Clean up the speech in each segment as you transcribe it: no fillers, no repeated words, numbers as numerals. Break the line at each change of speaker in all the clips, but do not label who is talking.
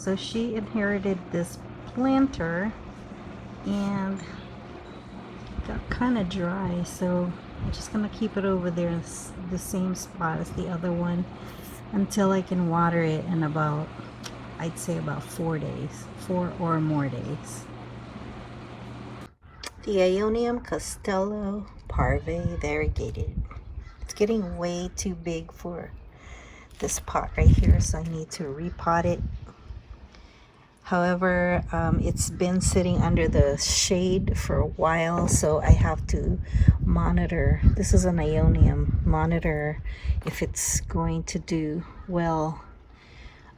So she inherited this planter and got kind of dry, so I'm just gonna keep it over there in the same spot as the other one until I can water it in about, I'd say about 4 days, 4 or more days. The Aeonium Costello Parve Variegated. It's getting way too big for this pot right here, so I need to repot it. However, it's been sitting under the shade for a while, so I have to monitor. This is an Aeonium. Monitor if it's going to do well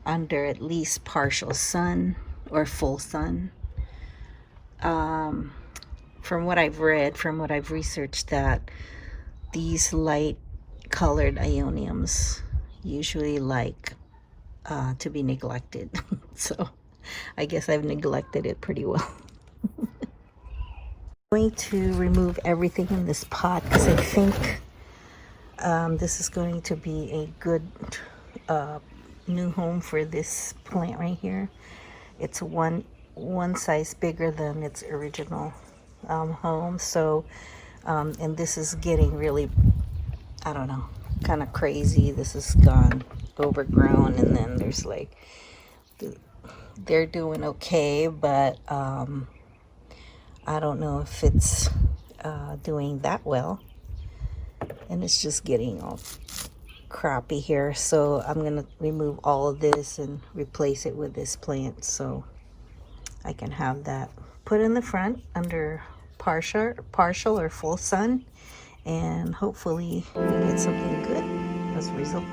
under at least partial sun or full sun. From what I've read, from what I've researched, that these light colored Aeoniums usually like to be neglected. So I guess I've neglected it pretty well. I'm going to remove everything in this pot because I think this is going to be a good new home for this plant right here. It's one size bigger than its original home, so and this is getting really, I don't know, kind of crazy. This is gone overgrown, and then there's like they're doing okay, but I don't know if it's doing that well, and it's just getting all crappy here. So I'm gonna remove all of this and replace it with this plant so I can have that put in the front under partial or full sun, and hopefully we get something good as a result.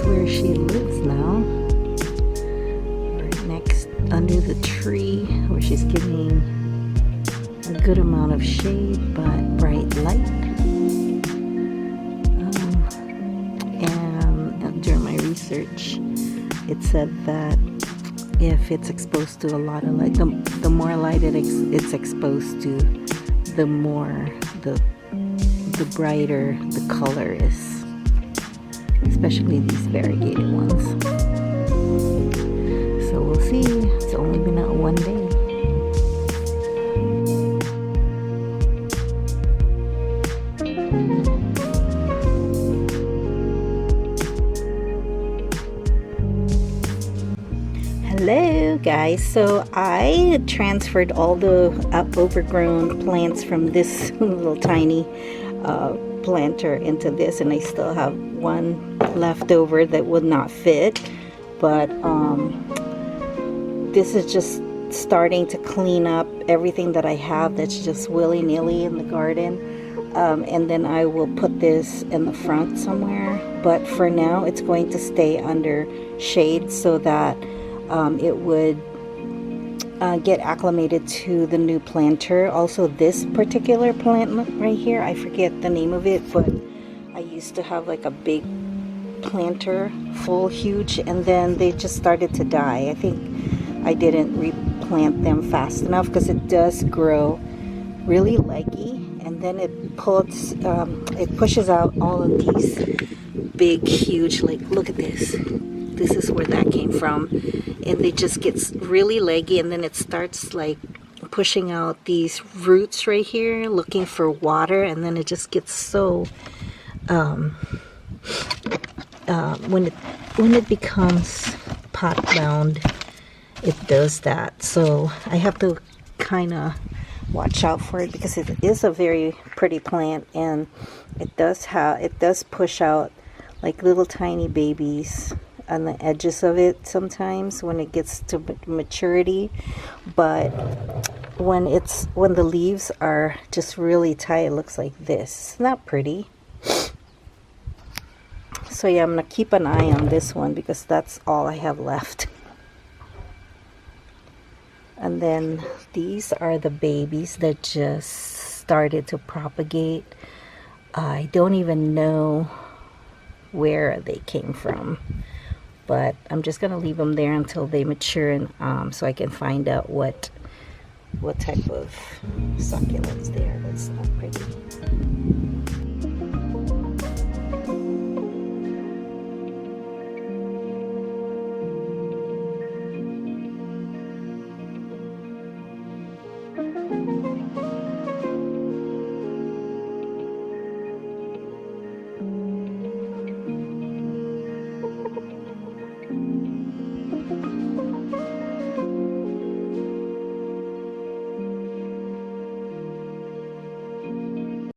where she lives now. Right next, under the tree, where she's giving a good amount of shade but bright light. And during my research, it said that if it's exposed to a lot of light, the more light it's exposed to, the more the brighter the color is, especially these variegated ones. So we'll see. It's only been out one day. Hello guys, so I transferred all the overgrown plants from this little tiny planter into this, and I still have one left over that would not fit, but this is just starting to clean up everything that I have that's just willy-nilly in the garden. And then I will put this in the front somewhere, but for now it's going to stay under shade so that it would get acclimated to the new planter. Also, this particular plant right here, I forget the name of it, but I used to have like a big planter, full, huge, and then they just started to die. I think I didn't replant them fast enough because it does grow really leggy, and then it pushes out all of these big, huge, like, look at this. This is where that came from, and it just gets really leggy, and then it starts like pushing out these roots right here looking for water, and then it just gets so when it becomes pot bound, it does that. So I have to kind of watch out for it because it is a very pretty plant, and it does push out like little tiny babies on the edges of it sometimes when it gets to maturity. But when the leaves are just really tight, it looks like this. It's not pretty. So yeah, I'm gonna keep an eye on this one because that's all I have left. And then these are the babies that just started to propagate. I don't even know where they came from, but I'm just gonna leave them there until they mature, and so I can find out what type of succulents they are. That's not pretty.